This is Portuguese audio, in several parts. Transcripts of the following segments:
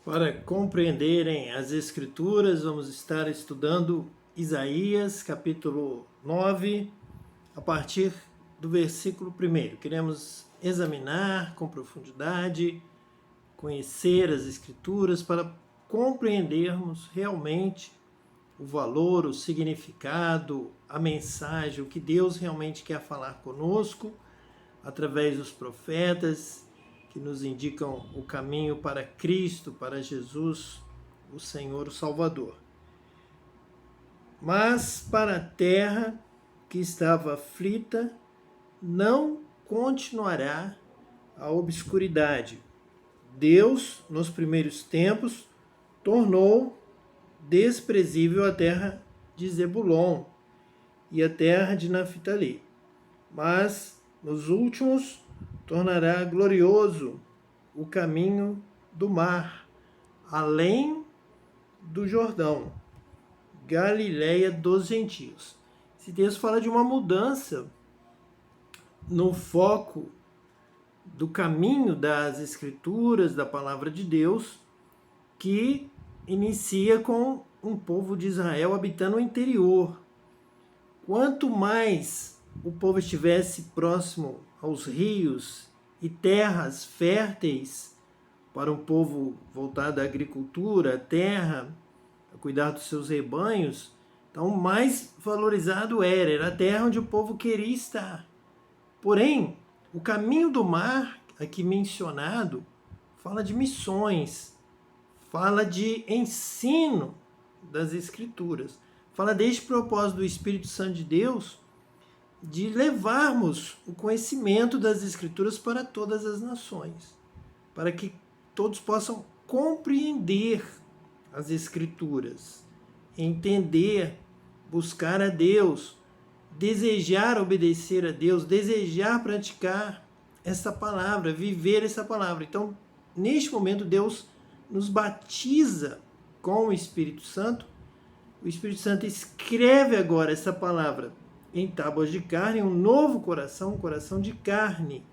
Para compreenderem as Escrituras, vamos estar estudando Isaías, capítulo 9, a partir do versículo 1. Queremos examinar com profundidade, conhecer as Escrituras para compreendermos realmente o valor, o significado, a mensagem, o que Deus realmente quer falar conosco através dos profetas que nos indicam o caminho para Cristo, para Jesus, o Senhor, o Salvador. Mas para a terra que estava aflita, não continuará a obscuridade. Deus, nos primeiros tempos, tornou desprezível a terra de Zebulon e a terra de Naftali. Mas nos últimos tornará glorioso o caminho do mar, além do Jordão, Galileia dos gentios. Esse texto fala de uma mudança no foco do caminho das Escrituras, da palavra de Deus, que inicia com um povo de Israel habitando o interior. Quanto mais o povo estivesse próximo aos rios e terras férteis para um povo voltado à agricultura, à terra, a cuidar dos seus rebanhos, então mais valorizado era a terra onde o povo queria estar. Porém, o caminho do mar, aqui mencionado, fala de missões, fala de ensino das Escrituras, fala deste propósito do Espírito Santo de Deus de levarmos o conhecimento das Escrituras para todas as nações, para que todos possam compreender as Escrituras, entender, buscar a Deus, desejar obedecer a Deus, desejar praticar essa palavra, viver essa palavra. Então, neste momento, Deus nos batiza com o Espírito Santo. O Espírito Santo escreve agora essa palavra em tábuas de carne, um novo coração, um coração de carne,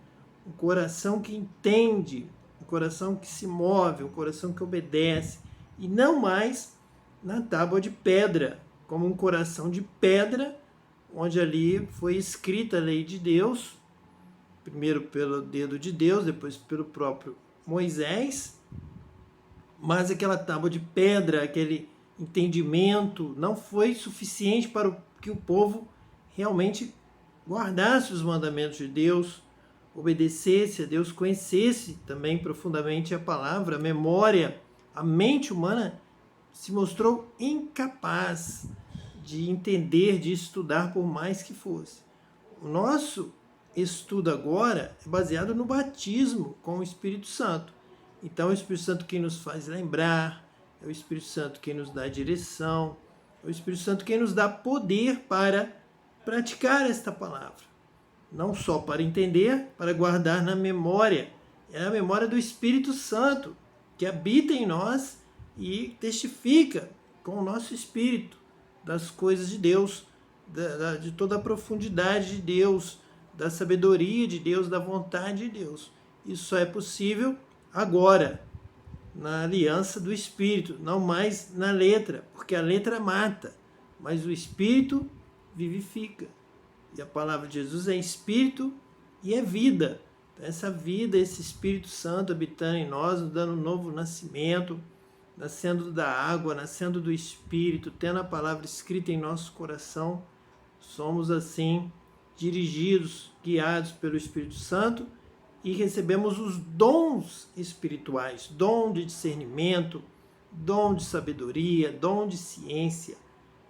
um coração que entende, um coração que se move, um coração que obedece, e não mais na tábua de pedra, como um coração de pedra, onde ali foi escrita a lei de Deus, primeiro pelo dedo de Deus, depois pelo próprio Moisés, mas aquela tábua de pedra, aquele entendimento, não foi suficiente para que o povo realmente guardasse os mandamentos de Deus, obedecesse a Deus, conhecesse também profundamente a palavra, a memória, a mente humana se mostrou incapaz de entender, de estudar por mais que fosse. O nosso estudo agora é baseado no batismo com o Espírito Santo. Então, é o Espírito Santo quem nos faz lembrar, é o Espírito Santo quem nos dá direção, é o Espírito Santo quem nos dá poder para praticar esta palavra. Não só para entender, para guardar na memória. É a memória do Espírito Santo, que habita em nós e testifica com o nosso espírito das coisas de Deus, de toda a profundidade de Deus, da sabedoria de Deus, da vontade de Deus. Isso só é possível agora, na aliança do Espírito, não mais na letra, porque a letra mata, mas o Espírito vivifica. E a palavra de Jesus é Espírito e é vida. Então, essa vida, esse Espírito Santo habitando em nós, nos dando um novo nascimento, nascendo da água, nascendo do Espírito, tendo a palavra escrita em nosso coração, somos assim dirigidos, guiados pelo Espírito Santo e recebemos os dons espirituais, dom de discernimento, dom de sabedoria, dom de ciência.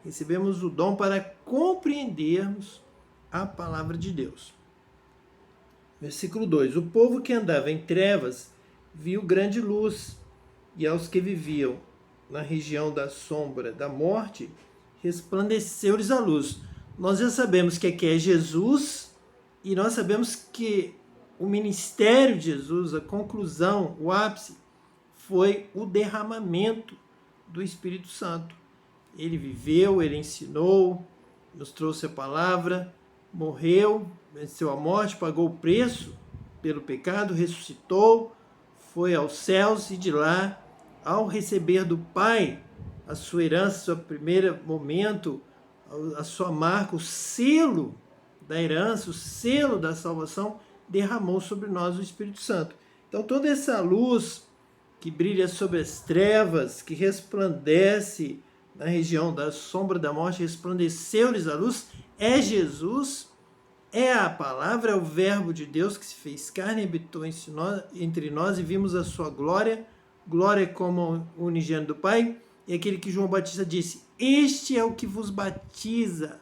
Recebemos o dom para compreendermos a palavra de Deus. Versículo 2. O povo que andava em trevas viu grande luz, e aos que viviam na região da sombra da morte, resplandeceu-lhes a luz. Nós já sabemos que aqui é Jesus, e nós sabemos que o ministério de Jesus, a conclusão, o ápice, foi o derramamento do Espírito Santo. Ele viveu, ele ensinou, nos trouxe a palavra, morreu, venceu a morte, pagou o preço pelo pecado, ressuscitou, foi aos céus e de lá ao receber do Pai a sua herança, o seu primeiro momento, a sua marca, o selo da herança, o selo da salvação, derramou sobre nós o Espírito Santo. Então toda essa luz que brilha sobre as trevas, que resplandece na região da sombra da morte, resplandeceu-lhes a luz, é Jesus, é a palavra, é o verbo de Deus que se fez carne e habitou entre nós e vimos a sua glória, glória como o unigênito do Pai, e aquele que João Batista disse, este é o que vos batiza,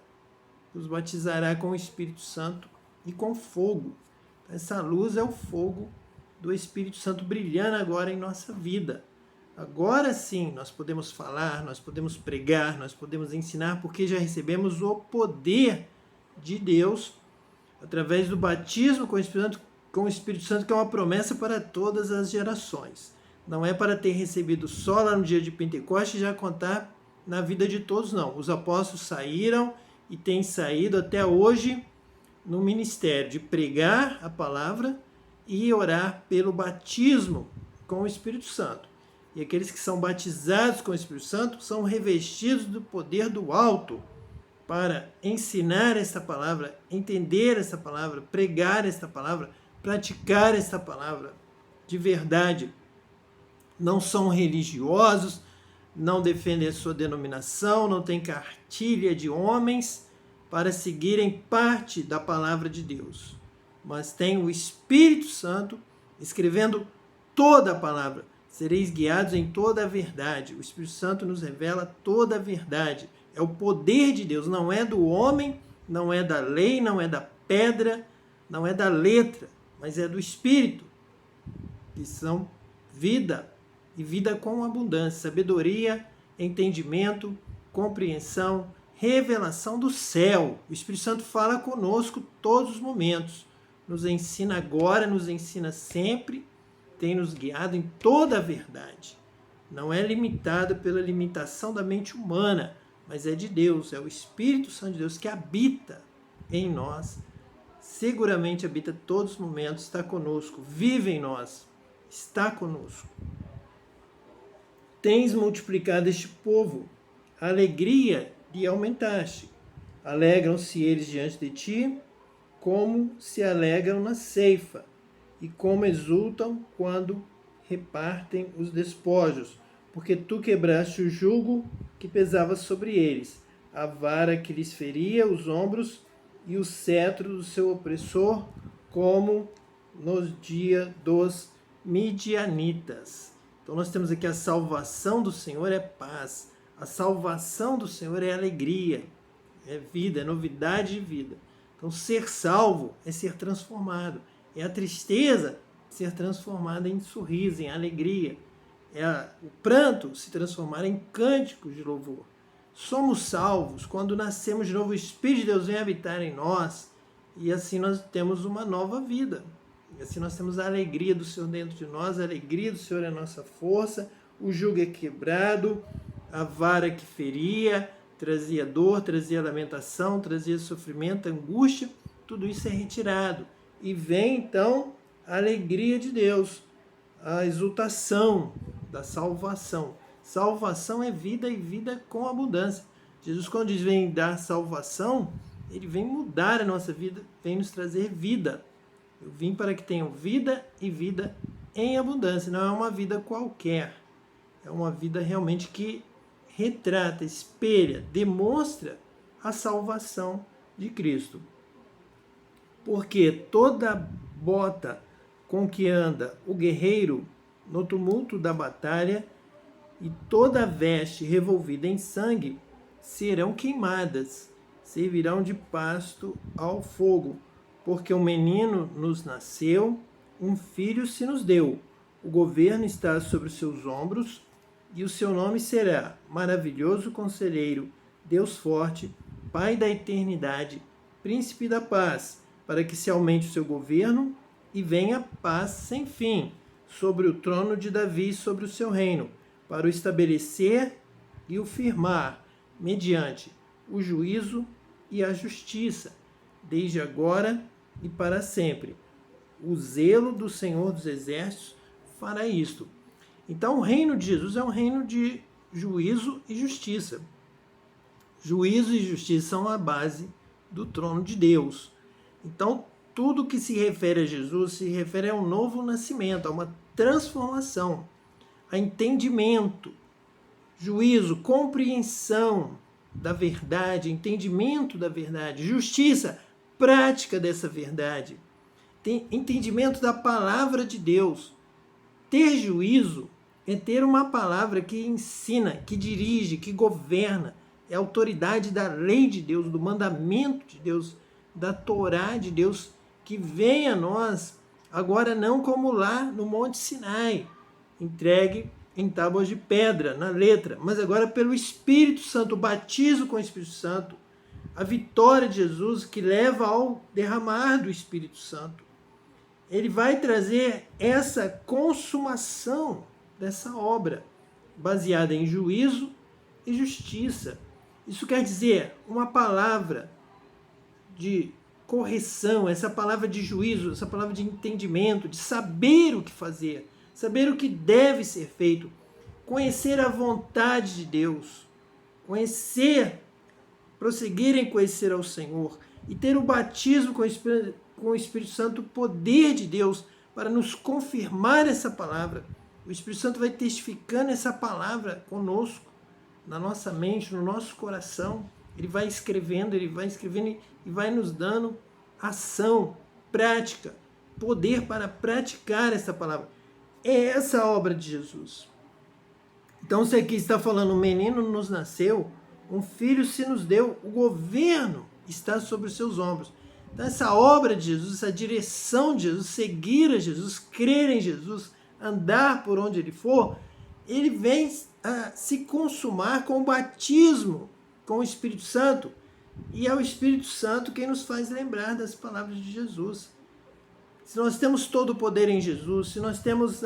vos batizará com o Espírito Santo e com fogo. Essa luz é o fogo do Espírito Santo brilhando agora em nossa vida. Agora sim, nós podemos falar, nós podemos pregar, nós podemos ensinar, porque já recebemos o poder de Deus através do batismo com o Espírito Santo, que é uma promessa para todas as gerações. Não é para ter recebido só lá no dia de Pentecostes e já contar na vida de todos, não. Os apóstolos saíram e têm saído até hoje no ministério de pregar a palavra e orar pelo batismo com o Espírito Santo. E aqueles que são batizados com o Espírito Santo são revestidos do poder do alto para ensinar esta palavra, entender esta palavra, pregar esta palavra, praticar esta palavra de verdade. Não são religiosos, não defendem a sua denominação, não têm cartilha de homens para seguirem parte da palavra de Deus, mas tem o Espírito Santo escrevendo toda a palavra. Sereis guiados em toda a verdade. O Espírito Santo nos revela toda a verdade. É o poder de Deus, não é do homem, não é da lei, não é da pedra, não é da letra, mas é do Espírito, que são vida, e vida com abundância, sabedoria, entendimento, compreensão, revelação do céu. O Espírito Santo fala conosco todos os momentos, nos ensina agora, nos ensina sempre, tem nos guiado em toda a verdade. Não é limitado pela limitação da mente humana, mas é de Deus, é o Espírito Santo de Deus que habita em nós, seguramente habita todos os momentos, está conosco, vive em nós, está conosco. Tens multiplicado este povo, a alegria lhe aumentaste. Alegram-se eles diante de ti, como se alegram na ceifa, e como exultam quando repartem os despojos, porque tu quebraste o jugo que pesava sobre eles, a vara que lhes feria os ombros e o cetro do seu opressor, como nos dias dos midianitas. Então nós temos aqui a salvação do Senhor é paz, a salvação do Senhor é alegria, é vida, é novidade de vida. Então ser salvo é ser transformado, é a tristeza ser transformada em sorriso, em alegria, o pranto se transformar em cânticos de louvor. Somos salvos quando nascemos de novo, o Espírito de Deus vem habitar em nós e assim nós temos uma nova vida. E assim nós temos a alegria do Senhor dentro de nós, a alegria do Senhor é a nossa força, o jugo é quebrado, a vara que feria, trazia dor, trazia lamentação, trazia sofrimento, angústia, tudo isso é retirado. E vem então a alegria de Deus, a exultação da salvação. Salvação é vida e vida com abundância. Jesus, quando diz vem dar salvação, ele vem mudar a nossa vida, vem nos trazer vida. Eu vim para que tenham vida e vida em abundância. Não é uma vida qualquer. É uma vida realmente que retrata, espelha, demonstra a salvação de Cristo. Porque toda bota com que anda o guerreiro no tumulto da batalha e toda veste revolvida em sangue serão queimadas, servirão de pasto ao fogo, porque um menino nos nasceu, um filho se nos deu, o governo está sobre os seus ombros, e o seu nome será Maravilhoso Conselheiro, Deus Forte, Pai da Eternidade, Príncipe da Paz, para que se aumente o seu governo e venha paz sem fim sobre o trono de Davi e sobre o seu reino, para o estabelecer e o firmar, mediante o juízo e a justiça, desde agora e para sempre. O zelo do Senhor dos Exércitos fará isto. Então, o reino de Jesus é um reino de juízo e justiça. Juízo e justiça são a base do trono de Deus. Então, tudo que se refere a Jesus se refere a um novo nascimento, a uma transformação, a entendimento, juízo, compreensão da verdade, entendimento da verdade, justiça, prática dessa verdade, entendimento da palavra de Deus. Ter juízo é ter uma palavra que ensina, que dirige, que governa, é a autoridade da lei de Deus, do mandamento de Deus, da Torá de Deus, que vem a nós, agora não como lá no Monte Sinai, entregue em tábuas de pedra, na letra, mas agora pelo Espírito Santo, o batismo com o Espírito Santo, a vitória de Jesus que leva ao derramar do Espírito Santo. Ele vai trazer essa consumação dessa obra, baseada em juízo e justiça. Isso quer dizer uma palavra de correção, essa palavra de juízo, essa palavra de entendimento, de saber o que fazer, saber o que deve ser feito, conhecer a vontade de Deus, prosseguir em conhecer ao Senhor e ter o batismo com o Espírito Santo, o poder de Deus para nos confirmar essa palavra. O Espírito Santo vai testificando essa palavra conosco, na nossa mente, no nosso coração. Ele vai escrevendo e vai nos dando ação, prática, poder para praticar essa palavra. É essa a obra de Jesus. Então, você aqui está falando, um menino nos nasceu, um filho se nos deu, o governo está sobre os seus ombros. Então, essa obra de Jesus, essa direção de Jesus, seguir a Jesus, crer em Jesus, andar por onde ele for, ele vem a se consumar com o batismo com o Espírito Santo. E é o Espírito Santo quem nos faz lembrar das palavras de Jesus. Se nós temos todo o poder em Jesus, se nós temos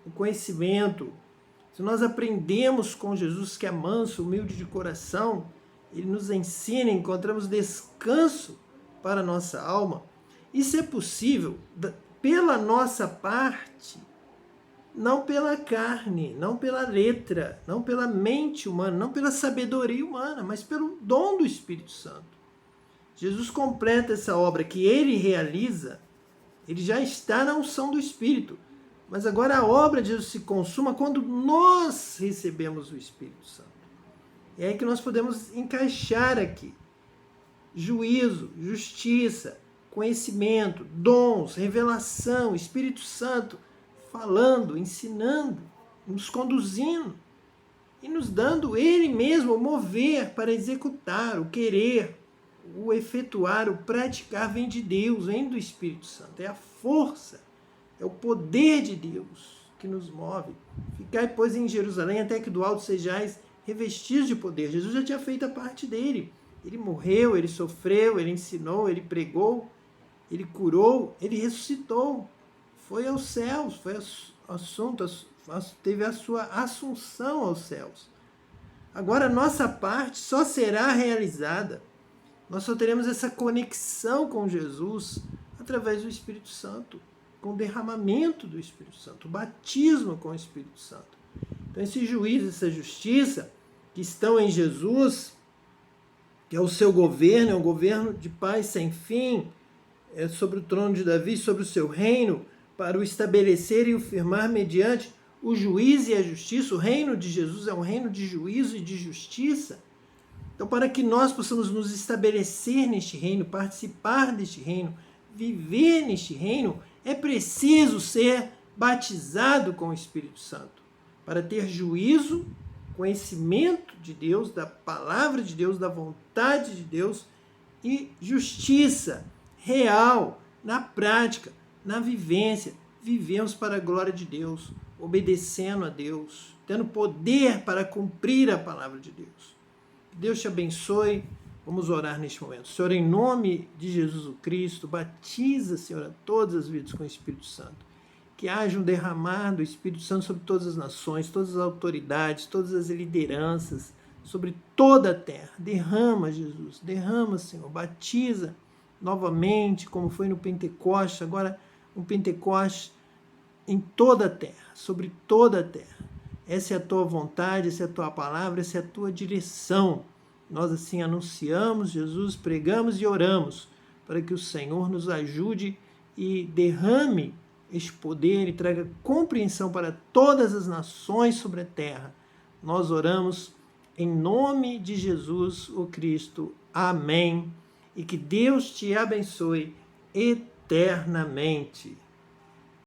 o conhecimento, se nós aprendemos com Jesus, que é manso, humilde de coração, ele nos ensina, encontramos descanso para a nossa alma. Isso é possível pela nossa parte, não pela carne, não pela letra, não pela mente humana, não pela sabedoria humana, mas pelo dom do Espírito Santo. Jesus completa essa obra que ele realiza, ele já está na unção do Espírito. Mas agora a obra de Jesus se consuma quando nós recebemos o Espírito Santo. É aí que nós podemos encaixar aqui juízo, justiça, conhecimento, dons, revelação, Espírito Santo, falando, ensinando, nos conduzindo e nos dando ele mesmo o mover para executar, o querer, o efetuar, o praticar vem de Deus, vem do Espírito Santo. É a força, é o poder de Deus que nos move. Ficai, pois, em Jerusalém até que do alto sejais revestidos de poder. Jesus já tinha feito a parte dele. Ele morreu, ele sofreu, ele ensinou, ele pregou, ele curou, ele ressuscitou. Foi aos céus, foi assunto, teve a sua assunção aos céus. Agora, a nossa parte só será realizada, nós só teremos essa conexão com Jesus através do Espírito Santo, com o derramamento do Espírito Santo, o batismo com o Espírito Santo. Então, esse juízo, essa justiça que estão em Jesus, que é o seu governo, é um governo de paz sem fim, é sobre o trono de Davi, sobre o seu reino, para o estabelecer e o firmar mediante o juízo e a justiça. O reino de Jesus é um reino de juízo e de justiça. Então, para que nós possamos nos estabelecer neste reino, participar deste reino, viver neste reino, é preciso ser batizado com o Espírito Santo, para ter juízo, conhecimento de Deus, da palavra de Deus, da vontade de Deus e justiça real, na prática, na vivência. Vivemos para a glória de Deus, obedecendo a Deus, tendo poder para cumprir a palavra de Deus. Que Deus te abençoe. Vamos orar neste momento. Senhor, em nome de Jesus o Cristo, batiza, Senhor, a todas as vidas com o Espírito Santo. Que haja um derramar do Espírito Santo sobre todas as nações, todas as autoridades, todas as lideranças, sobre toda a terra. Derrama, Jesus, derrama, Senhor, batiza novamente, como foi no Pentecoste, agora um Pentecoste em toda a terra, sobre toda a terra. Essa é a tua vontade, essa é a tua palavra, essa é a tua direção. Nós assim anunciamos Jesus, pregamos e oramos para que o Senhor nos ajude e derrame este poder e traga compreensão para todas as nações sobre a terra. Nós oramos em nome de Jesus, o Cristo. Amém. E que Deus te abençoe eternamente.